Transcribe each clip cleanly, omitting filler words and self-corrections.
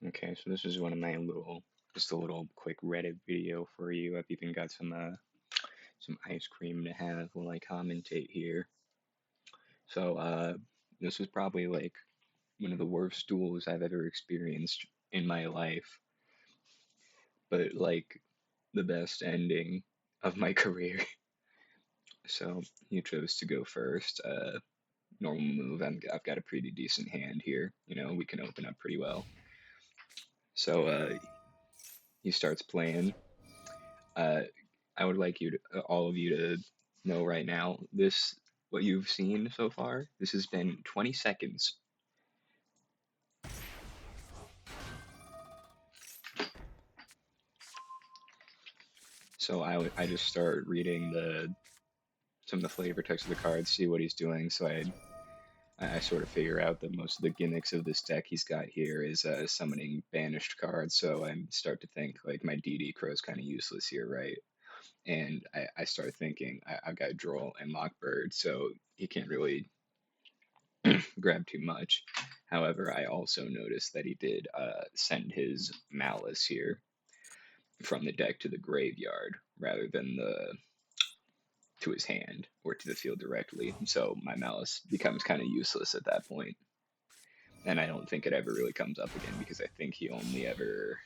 Okay, so this is one of my just a little quick Reddit video for you. I've even got some ice cream to have while I commentate here. So, this was probably like one of the worst duels I've ever experienced in my life, but like the best ending of my career. So he chose to go first. Normal move. I've got a pretty decent hand here. We can open up pretty well. So, he starts playing. Uh, I would like all of you to know right now, what you've seen so far, this has been 20 seconds. So I just start reading some of the flavor text of the cards, see what he's doing. So I sort of figure out that most of the gimmicks of this deck he's got here is summoning banished cards. So I start to think like my DD Crow is kind of useless here, right? And I start thinking I've got Droll and Lockbird, so he can't really grab too much. However, I also noticed that he did send his Malice here from the deck to the graveyard rather than the to his hand or to the field directly. So my Malice becomes kind of useless at that point. And I don't think it ever really comes up again because I think he only ever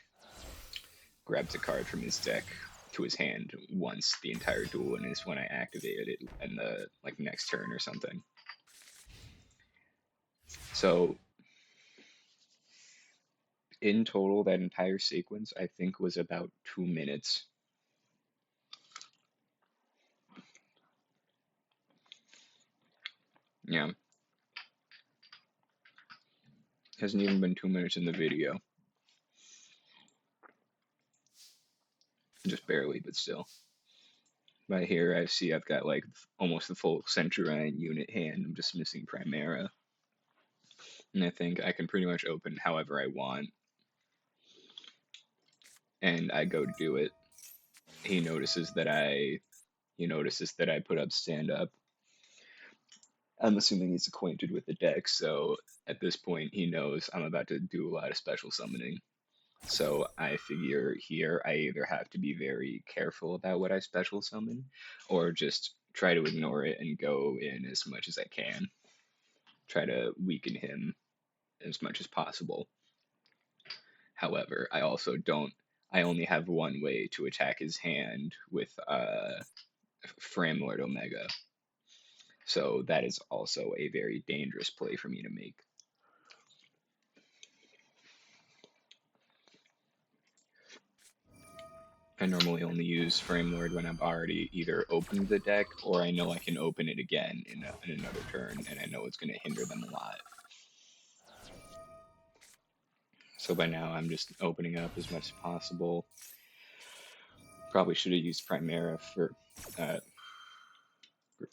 grabs a card from his deck to his hand once the entire duel, and it's when I activated it in the next turn or something. So in total, that entire sequence I think was about 2 minutes. Yeah, hasn't even been 2 minutes in the video, just barely, but still. Right here, I see I've got like almost the full Centurion unit hand. I'm just missing Primera, and I think I can pretty much open however I want. And I go to do it. He notices that I put up stand up. I'm assuming he's acquainted with the deck, so at this point he knows I'm about to do a lot of special summoning. So I figure here I either have to be very careful about what I special summon, or just try to ignore it and go in as much as I can. Try to weaken him as much as possible. However, I only have one way to attack his hand with Framlord Omega. So that is also a very dangerous play for me to make. I normally only use Framlord when I've already either opened the deck or I know I can open it again in another turn and I know it's going to hinder them a lot. So by now I'm just opening up as much as possible. Probably should have used Primera for. Uh,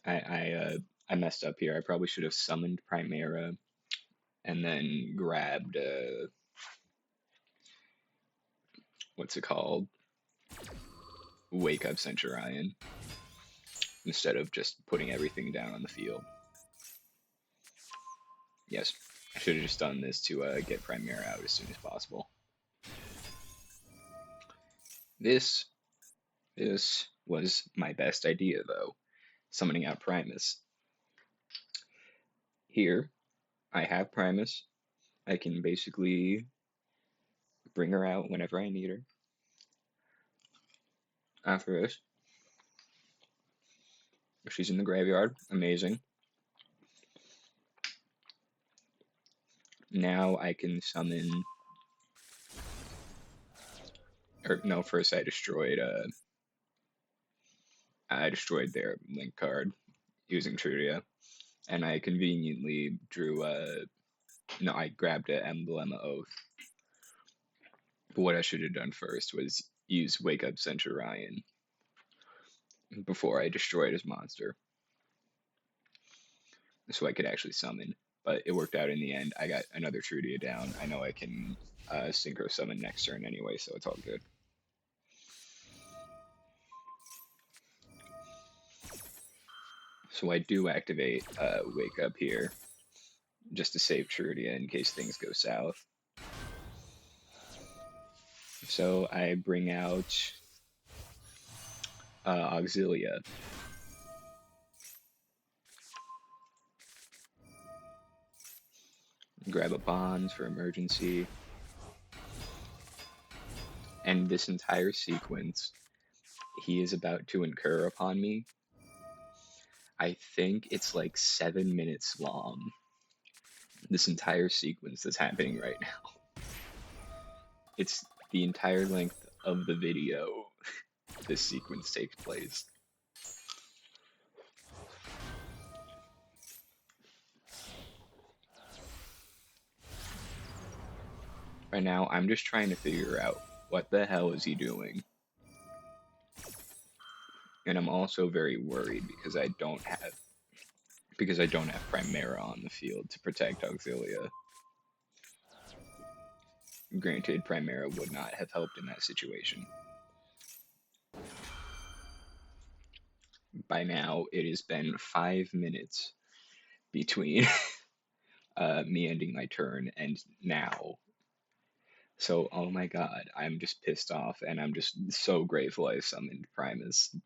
I messed up here. I probably should have summoned Primera and then grabbed what's it called? Wake Up Centurion instead of just putting everything down on the field. Yes, I should have just done this to get Primera out as soon as possible. This was my best idea though, summoning out Primus. Here, I have Primus. I can basically bring her out whenever I need her. After this, if she's in the graveyard, amazing. Now I can summon. Or no, first I destroyed their link card using Trudia, and I conveniently drew no, I grabbed an Emblem of Oath. But what I should have done first was use Wake Up Centurion before I destroyed his monster, so I could actually summon. But it worked out in the end. I got another Trudia down. I know I can synchro summon next turn anyway, so it's all good. So I do activate Wake Up here, just to save Trudia in case things go south. So I bring out Auxilia, grab a bond for emergency, and this entire sequence he is about to incur upon me. I think it's like 7 minutes long. This entire sequence that's happening right now. It's the entire length of the video this sequence takes place. Right now, I'm just trying to figure out what the hell is he doing. And I'm also very worried because I don't have Primera on the field to protect Auxilia. Granted, Primera would not have helped in that situation. By now, it has been 5 minutes between me ending my turn and now. So, oh my god, I'm just pissed off, and I'm just so grateful I summoned Primus.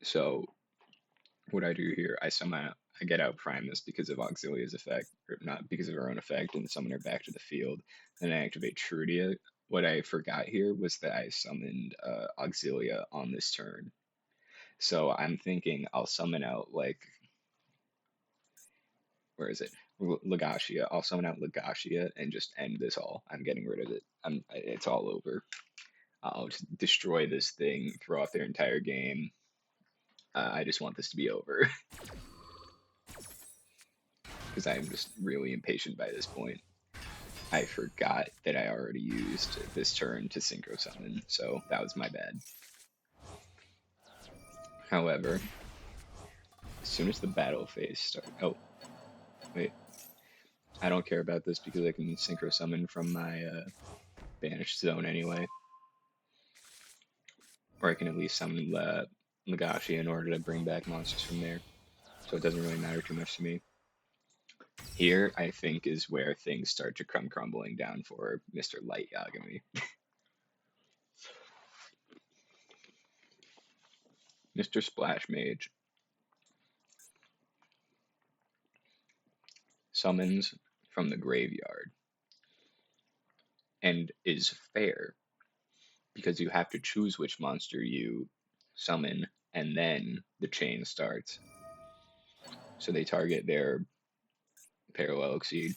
So, what I do here, I get out Primus because of Auxilia's effect, or not because of her own effect, and summon her back to the field. Then I activate Trudia. What I forgot here was that I summoned Auxilia on this turn. So I'm thinking I'll summon out like, where is it? Legacia. I'll summon out Legacia and just end this all. I'm getting rid of it. It's all over. I'll just destroy this thing, throw off their entire game. I just want this to be over. Because I'm just really impatient by this point. I forgot that I already used this turn to synchro summon, so that was my bad. However, as soon as the battle phase starts... Oh, wait. I don't care about this because I can synchro summon from my banished zone anyway. Or I can at least summon Legashi in order to bring back monsters from there. So it doesn't really matter too much to me. Here, I think, is where things start to come crumbling down for Mr. Light Yagami. Mr. Splash Mage summons from the graveyard and is fair because you have to choose which monster you summon and then the chain starts. So they target their Parallel Exceed,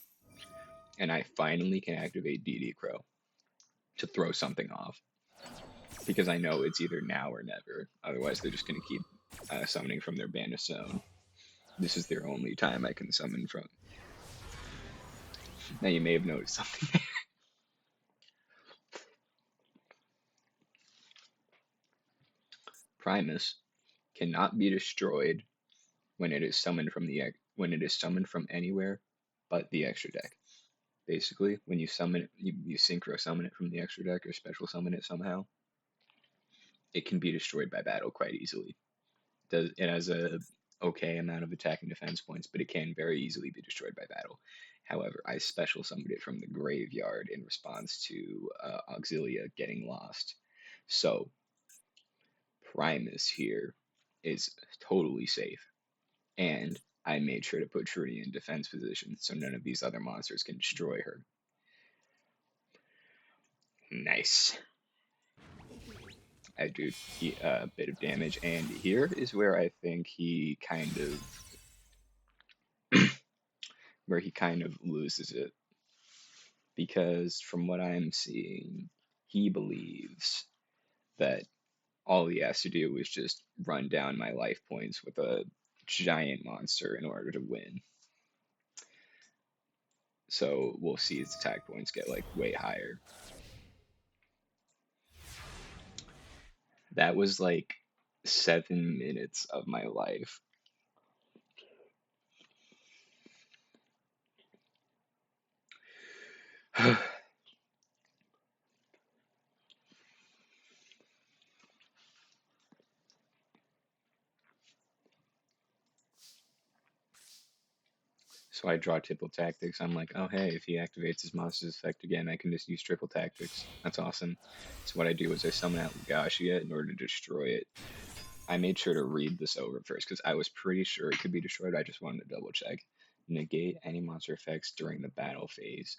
and I finally can activate DD Crow to throw something off because I know it's either now or never. Otherwise, they're just going to keep summoning from their banished zone. This is their only time I can summon from. Now you may have noticed something. Primus cannot be destroyed when it is summoned from anywhere but the extra deck. Basically, when you summon it, you synchro summon it from the extra deck or special summon it somehow, it can be destroyed by battle quite easily. It has a okay amount of attack and defense points, but it can very easily be destroyed by battle. However, I special summoned it from the graveyard in response to Auxilia getting lost. So Primus here is totally safe, and I made sure to put Trudy in defense position so none of these other monsters can destroy her. Nice. I do a bit of damage, and here is where I think he kind of loses it, because from what I'm seeing, he believes that all he has to do is just run down my life points with a giant monster in order to win. So we'll see his attack points get like way higher. That was like 7 minutes of my life. So I draw triple tactics. I'm like, oh hey, if he activates his monster's effect again, I can just use triple tactics. That's awesome. So what I do is I summon out Lugashia in order to destroy it. I made sure to read this over first because I was pretty sure it could be destroyed. I just wanted to double check. Negate any monster effects during the battle phase.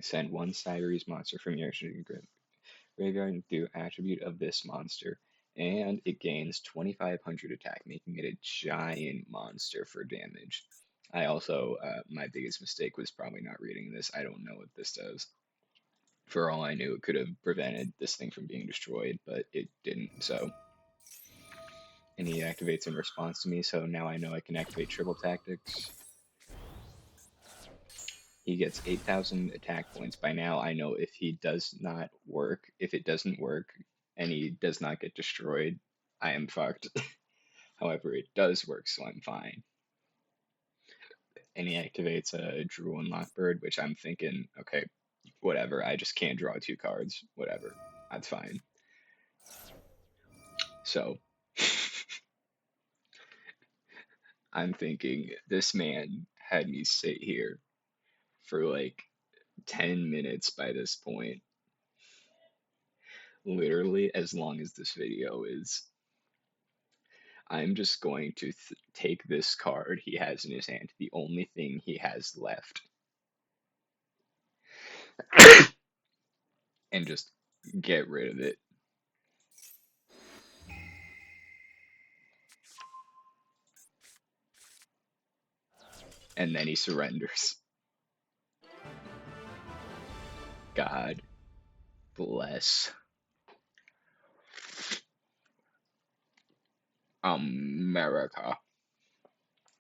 Send one Cyrese monster from your graveyard through attribute of this monster. And it gains 2500 attack, making it a giant monster for damage. I also, my biggest mistake was probably not reading this. I don't know what this does. For all I knew, it could have prevented this thing from being destroyed, but it didn't. So, and he activates in response to me. So now I know I can activate triple tactics. He gets 8,000 attack points. By now, I know if he does not work, if it doesn't work, and he does not get destroyed, I am fucked. However, it does work, so I'm fine. And he activates a Drew and Lockbird, which I'm thinking, okay, whatever. I just can't draw 2 cards. Whatever. That's fine. So, I'm thinking this man had me sit here for like 10 minutes by this point. Literally, as long as this video is. I'm just going to take this card he has in his hand, the only thing he has left, and just get rid of it. And then he surrenders. God bless America.